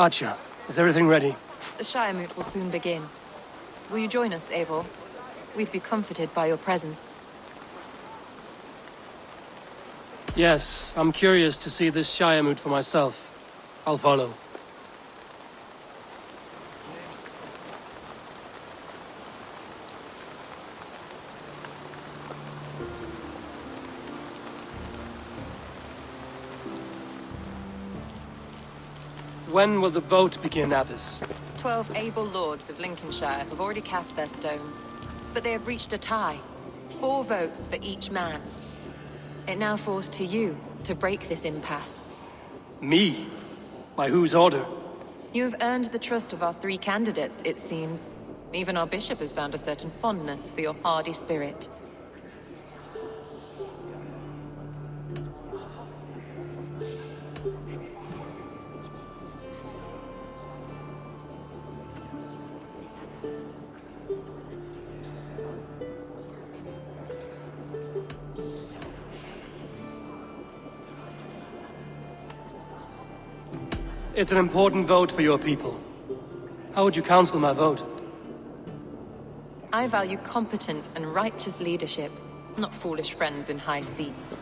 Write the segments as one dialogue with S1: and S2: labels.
S1: Archer, is everything ready?
S2: The Shire moot will soon begin. Will you join us, Eivor? We'd be comforted by your presence.
S1: Yes, I'm curious to see this Shire moot for myself. I'll follow. When will the vote begin, Abbess?
S2: 12 able lords of Lincolnshire have already cast their stones, but they have reached a tie. 4 votes for each man. It now falls to you to break this impasse.
S1: Me? By whose order?
S2: You have earned the trust of our 3 candidates, it seems. Even our bishop has found a certain fondness for your hardy spirit.
S1: It's an important vote for your people. How would you counsel my vote?
S2: I value competent and righteous leadership, not foolish friends in high seats.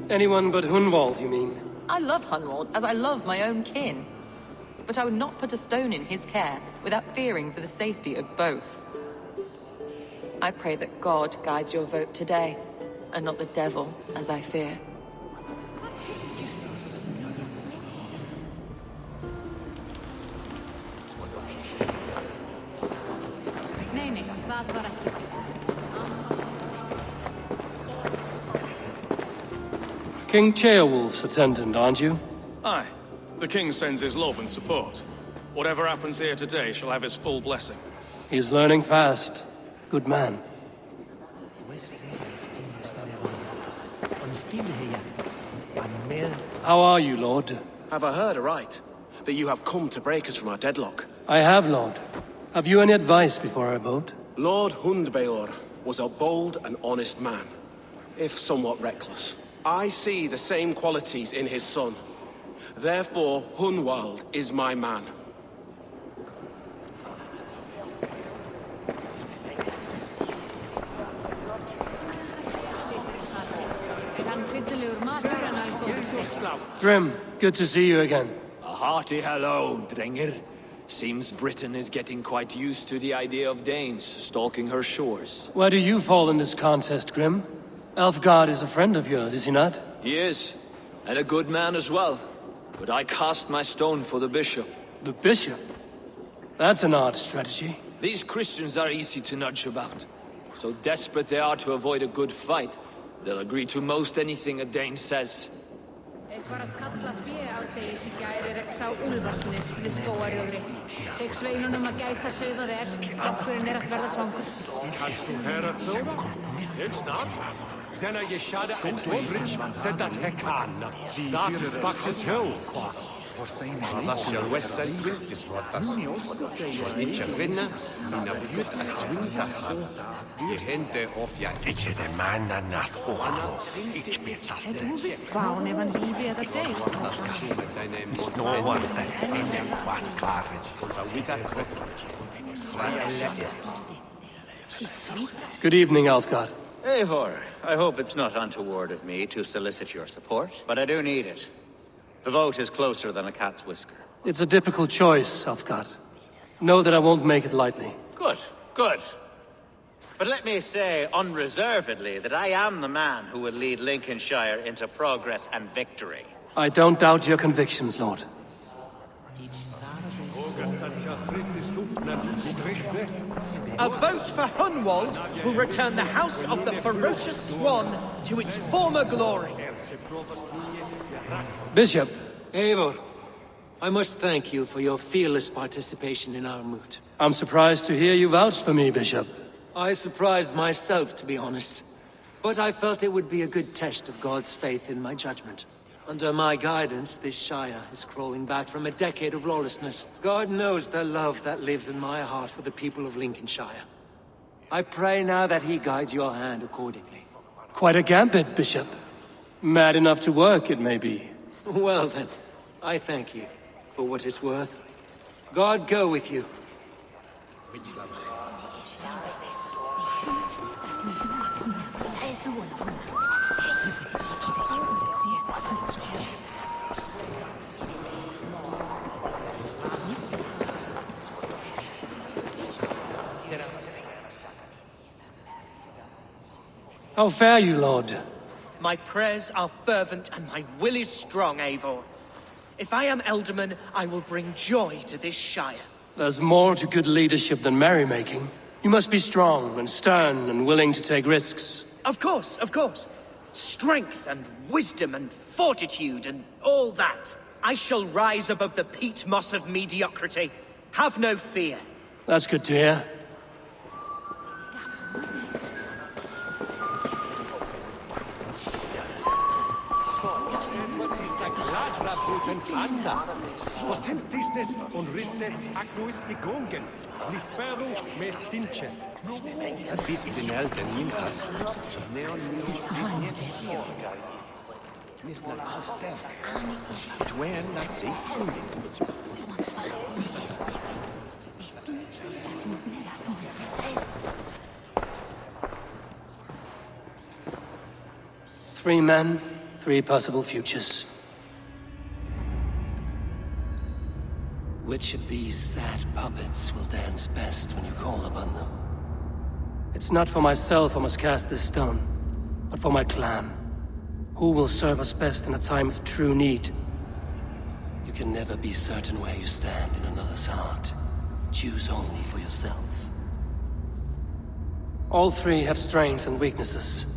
S1: Anyone but Hunwald, you mean?
S2: I love Hunwald as I love my own kin. But I would not put a stone in his care without fearing for the safety of both. I pray that God guides your vote today, and not the devil, as I fear.
S1: King Ceolwulf's attendant, aren't you?
S3: Aye. The king sends his love and support. Whatever happens here today shall have his full blessing.
S1: He's learning fast. Good man. How are you, Lord?
S4: Have I heard aright? That you have come to break us from our deadlock?
S1: I have, Lord. Have you any advice before I vote?
S4: Lord Hundbeor was a bold and honest man, if somewhat reckless. I see the same qualities in his son. Therefore, Hunwald is my man.
S1: Grim, good to see you again.
S5: A hearty hello, Drenger. Seems Britain is getting quite used to the idea of Danes stalking her shores.
S1: Where do you fall in this contest, Grim? Elfgard is a friend of yours, is he not?
S5: He is, and a good man as well. But I cast my stone for the bishop.
S1: The bishop? That's an odd strategy.
S5: These Christians are easy to nudge about. So desperate they are to avoid a good fight, they'll agree to most anything a Dane says.
S6: Var að kalla féátegis í gær sá úlfarsnir við skógarjóðri. Sex sveinunum að gæta sauða vel, flokkurinn að verða svangur.
S7: Kannst du höra Þóra? Ikke snart. Den je shada en Bridge said that he can. That is faktisk høv, kvar.
S8: Lascia wessa quintis portas. Switcha brinna, in a bjut a swintas. Je gente ofja.
S7: Ikke de manna nat ohano. Ik beta.
S6: Du visst kvaun evan livi eða deg.
S7: Snåvarta en svart karen.
S1: Good evening, Elfgard.
S9: Eivor, I hope it's not untoward of me to solicit your support, but I do need it. The vote is closer than a cat's whisker.
S1: It's a difficult choice, Elfgard. Know that I won't make it lightly.
S9: Good, good. But let me say unreservedly that I am the man who will lead Lincolnshire into progress and victory.
S1: I don't doubt your convictions, Lord.
S10: A vote for Hunwald will return the House of the Ferocious Swan to its former glory.
S1: Bishop.
S11: Eivor, I must thank you for your fearless participation in our moot.
S1: I'm surprised to hear you vouch for me, Bishop.
S11: I surprised myself, to be honest. But I felt it would be a good test of God's faith in my judgment. Under my guidance, this Shire is crawling back from a decade of lawlessness. God knows the love that lives in my heart for the people of Lincolnshire. I pray now that he guides your hand accordingly.
S1: Quite a gambit, Bishop. Mad enough to work, it may be.
S11: Well then, I thank you. for what it's worth. God go with you.
S1: How fare you, Lord?
S10: My prayers are fervent and my will is strong, Eivor. If I am Elderman, I will bring joy to this Shire.
S1: There's more to good leadership than merrymaking. You must be strong and stern and willing to take risks.
S10: Of course, of course. Strength and wisdom and fortitude and all that. I shall rise above the peat moss of mediocrity. Have no fear.
S1: That's good to hear.
S7: Ostentisnes und riste agnuis igongen. Lichveru me tinche.
S8: A bit in elden mintas. Neon Nisna Koster. Twen that see.
S1: 3 men, 3 possible futures. Which of these sad puppets will dance best when you call upon them? It's not for myself I must cast this stone, but for my clan. Who will serve us best in a time of true need? You can never be certain where you stand in another's heart. Choose only for yourself. All 3 have strengths and weaknesses.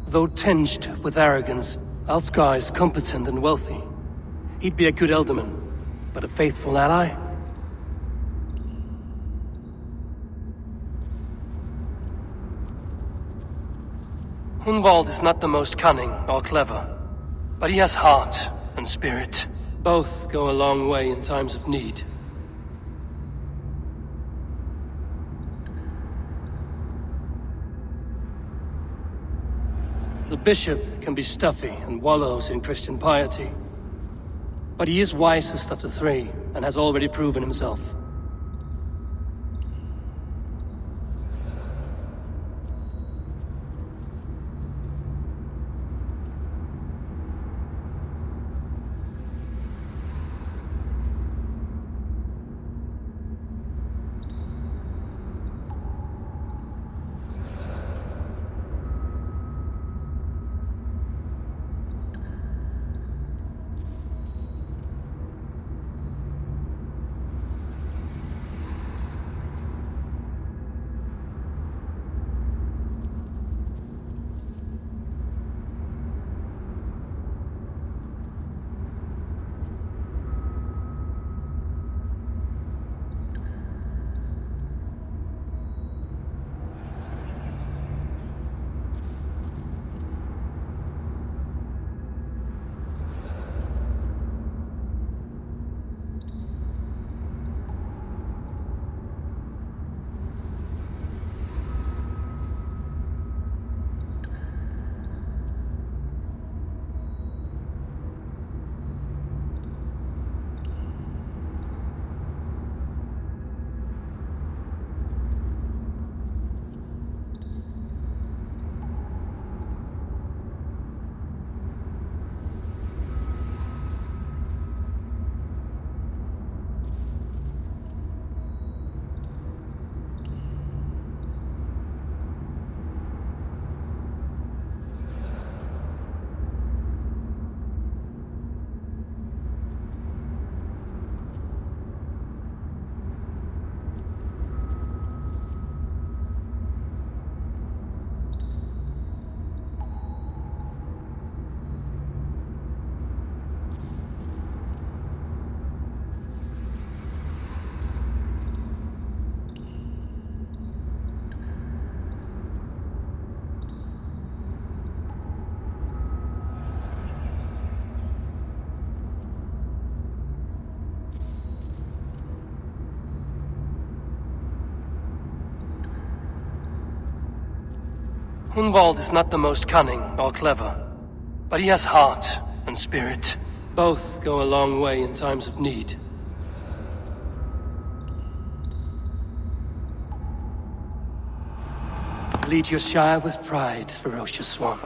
S1: Though tinged with arrogance, Alfgar is competent and wealthy. He'd be a good Elderman, but a faithful ally? Hunwald is not the most cunning or clever, but he has heart and spirit. Both go a long way in times of need. The bishop can be stuffy and wallows in Christian piety. But he is wisest of the 3, and has already proven himself. Hunwald is not the most cunning or clever, but he has heart and spirit. Both go a long way in times of need. Lead your Shire with pride, ferocious swan.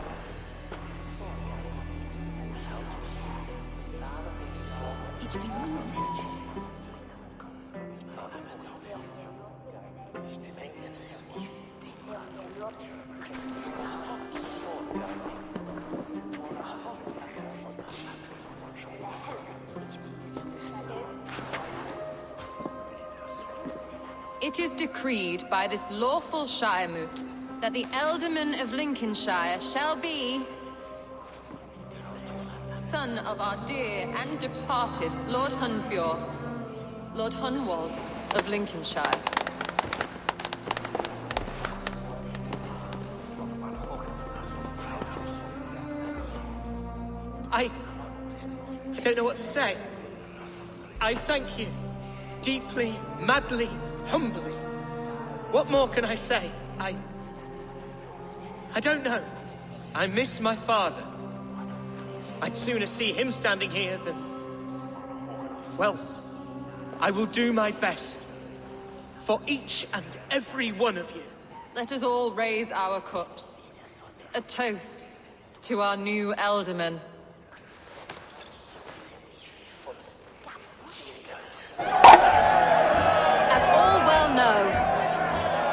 S2: It is decreed by this lawful Shiremoot that the Ealdorman of Lincolnshire shall be son of our dear and departed Lord Hundbjorn, Lord Hunwald of Lincolnshire.
S10: I don't know what to say. I thank you. Deeply, madly, humbly. What more can I say? I don't know. I miss my father. I'd sooner see him standing here than... Well, I will do my best. For each and every one of you.
S2: Let us all raise our cups. A toast to our new Ealdorman. As all well know,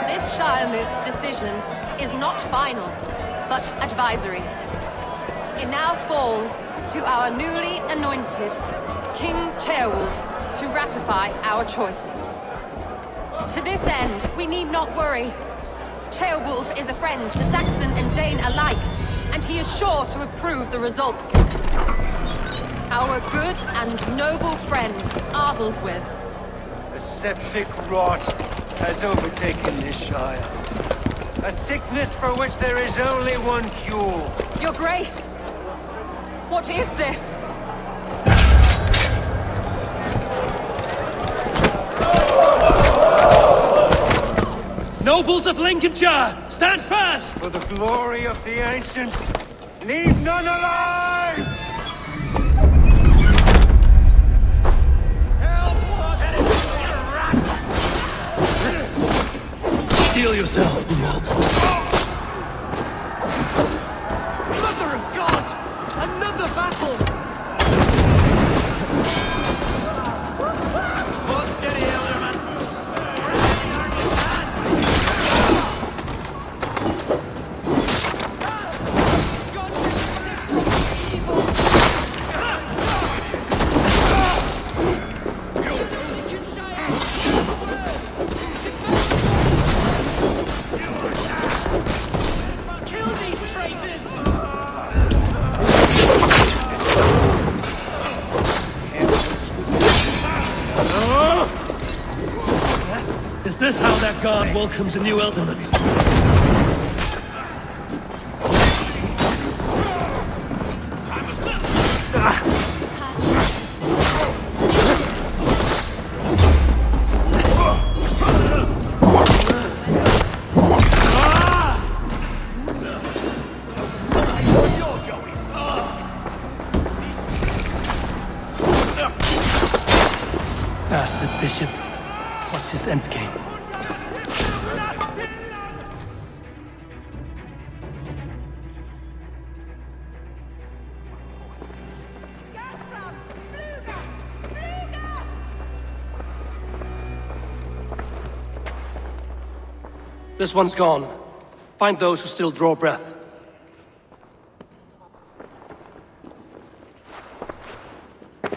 S2: this Shiremoot's decision is not final, but advisory. It now falls to our newly anointed King Ceolwulf to ratify our choice. To this end, we need not worry. Ceolwulf is a friend to Saxon and Dane alike, and he is sure to approve the results. Our good and noble friend, Arthelswith.
S11: A septic rot has overtaken this Shire. A sickness for which there is only one cure.
S2: Your Grace! What is this?
S11: Nobles of Lincolnshire, stand fast! For the glory of the ancients, leave none alive!
S1: Steel yourself, Hunwald.
S10: Mother of God! Another battle! Hold steady, Ealdorman! God deliver us from evil! Kill these traitors!
S11: Is this how that guard welcomes a new Ealdorman?
S1: Bastard Bishop. What's his endgame? This one's gone. Find those who still draw breath.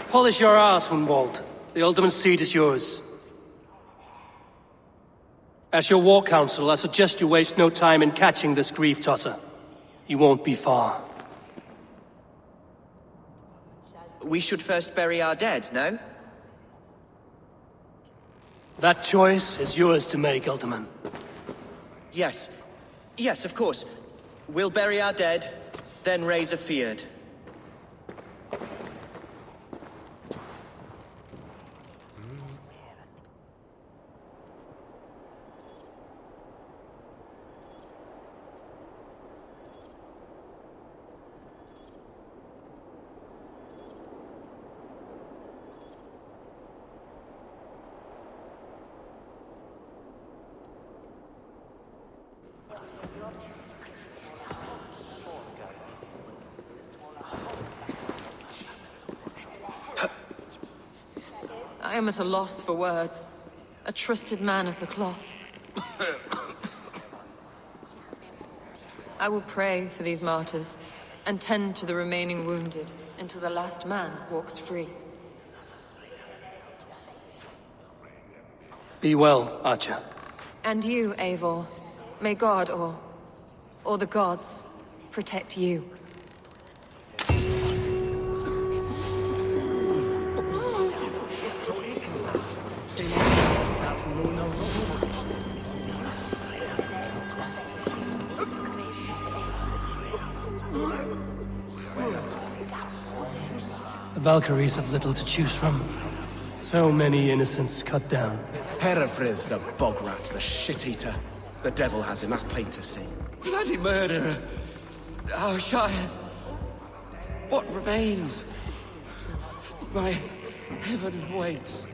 S1: Polish your ass, Hunwald. The Ealdorman's seat is yours. As your war council, I suggest you waste no time in catching this grief-totter. He won't be far.
S10: We should first bury our dead, no?
S1: That choice is yours to make, Ealdorman.
S10: Yes. Yes, of course. We'll bury our dead, then raise a feard.
S2: I am at a loss for words. A trusted man of the cloth. I will pray for these martyrs, and tend to the remaining wounded, until the last man walks free.
S1: Be well, Archer.
S2: And you, Eivor. May God, or the gods, protect you.
S1: The Valkyries have little to choose from. So many innocents cut down.
S4: Herefriz, the bog rat, the shit-eater. The devil has him, that's plain to see.
S8: Bloody murderer! Our Shire! What remains? My heaven waits.